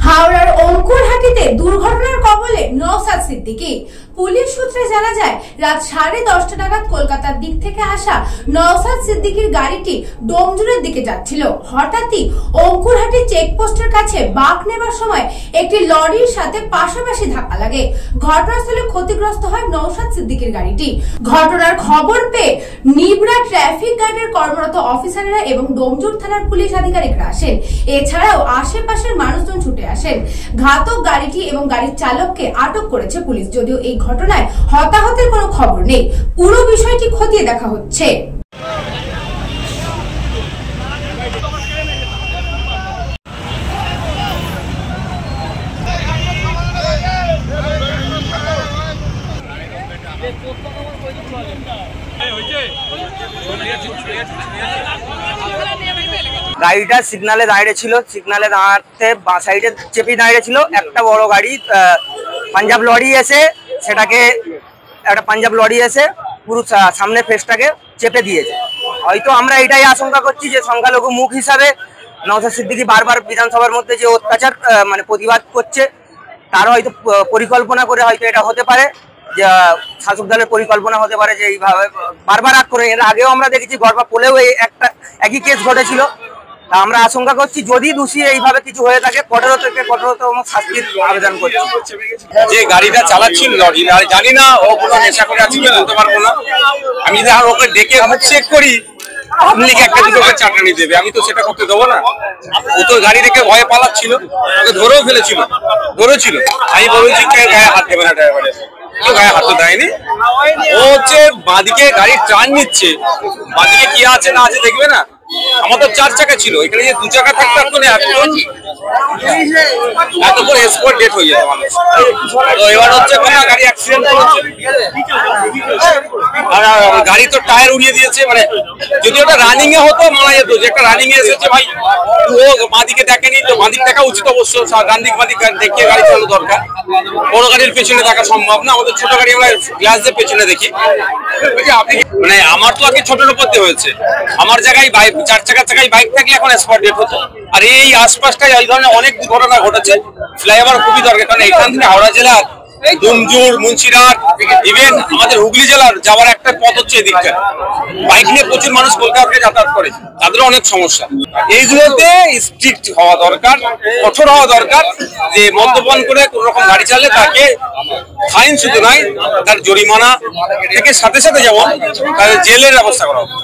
হাওড়ার অঙ্কুরহাটিতে দুর্ঘটনার কবলে নওশাদ সিদ্দিকী। পুলিশ সূত্রে জানা যায়, রাত 10:30 নাগাদ কলকাতার দিক থেকে আসা নওশাদ সিদ্দিকীর গাড়িটি ডোমজুরের দিকে যাচ্ছিল। হঠাৎই অঙ্কুরহাটি চেকপোস্টের কাছে বাঁক নেবার সময় একটি লরির সাথে পাশাপাশি ধাক্কা লাগে। ঘটনাস্থলে ক্ষতিগ্রস্ত হয় নওশাদ সিদ্দিকীর গাড়িটি। ঘটনার খবর পেয়ে নিবরা ট্রাফিক গার্ডের কর্মরত অফিসাররা এবং ডোমজুর থানার পুলিশ আধিকারিকরা আসেন। এছাড়াও আশেপাশের মানুষজন ছুটে আসেন। ঘাতক গাড়িটি এবং গাড়ির চালককে আটক করেছে পুলিশ। যদিও এই ঘটনায় হতাহতের কোনো খবর নেই। পুরো বিষয়টি খতিয়ে দেখা হচ্ছে। গাড়িটা সিগনালে দাঁড়িয়ে ছিল, সিগনালে দাঁড়াতে বাঁ সাইডে চেপে দাঁড়িয়ে ছিল একটা বড় গাড়ি। পাঞ্জাব লরি এসে সেটাকে পুরো সামনে ফেসটাকে চেপে দিয়েছে। হয়তো আমরা এটাই আশঙ্কা করছি যে সংখ্যালঘু মুখ হিসাবে নওশাদ সিদ্দিকী বারবার বিধানসভার মধ্যে যে অত্যাচার প্রতিবাদ করছে, তার হয়তো পরিকল্পনা করে হয়তো এটা হতে পারে যে শাসক দলের পরিকল্পনা হতে পারে যে এইভাবে বারবার আগ করে। এর আগেও আমরা দেখেছি গড়বা পোলেও একই কেস ঘটেছিল। আমরা আশঙ্কা করছি যদি দোষী এইভাবে কিছু হয়ে থাকে কঠোর থেকে কঠোরতম শাস্তির আবেদন করছি। যে গাড়িটা চালাচ্ছিল লরি, জানি না ও কোনো নেশা করে আছে কি বলতে পারবো না। আমি যদি আর ওকে ডেকে চেক করি পাবলিক একটা দুটো চাটানি দেবে, আমি তো সেটা করতে দেবো না। ও তো গাড়ি রেখে ভয়ে পালাচ্ছিল, ওকে ধরেও ফেলেছিল, ধরেছিল। আমি বলেছি গায়ে হাত দেবে না ড্রাইভারের, কেউ গায়ে হাত দেয়নি। ও হচ্ছে বাঁদিকে গাড়ির টার্ন নিচ্ছে, বাঁদিকে কি আছে না আছে দেখবে না। আমাদের 4 চাকা ছিল, এখানে যে 2 চাকা থাকতো এত করে স্পট ডেট হয়ে যেত মানুষ। তো এবার হচ্ছে গাড়ি অ্যাক্সিডেন্ট হচ্ছে, আর গাড়ি তো টায়ার উড়িয়ে দিয়েছে। যদি ওটা রানিং এ হতো মারা যেত, যে একটা রানিং এ এসেছে ভাই, ও বাঁদিকে দেখেনি তো বাঁদিক দেখা উচিত অবশ্য। ডান দিক বাঁদিক দেখিয়ে গাড়ি চালানো দরকার। বড় গাড়ির পেছনে দেখা সম্ভব না, আমাদের ছোট গাড়ি আমরা গ্লাস দিয়ে পেছনে দেখি। আমার তো আগে ছোটের উপর দিয়ে হয়েছে, আমার জায়গায় 4 চাকায় বাইক থাকলে এখন স্পট ডেট হতো। আর এই আশপাশটায় এই ধরনের অনেক দুর্ঘটনা ঘটেছে। ফ্লাইওভার খুবই দরকার, কারণ এখান থেকে হাওড়া জেলার ডোমজুর, মুন্সিরহাট, ইভেন আমাদের হুগলি জেলার যাওয়ার একটা পথ হচ্ছে এদিকটা। বাইক নিয়ে প্রচুর মানুষ কলকাতাকে যাতায়াত করে, তাদেরও অনেক সমস্যা। এইগুলোতে স্ট্রিক্ট হওয়া দরকার, কঠোর হওয়া দরকার। যে মদ্যপান করে কোন রকম গাড়ি চালালে তাকে ফাইন শুধু নয়, তার জরিমানা থেকে সাথে সাথে যেমন তাদের জেলের ব্যবস্থা করা হবে।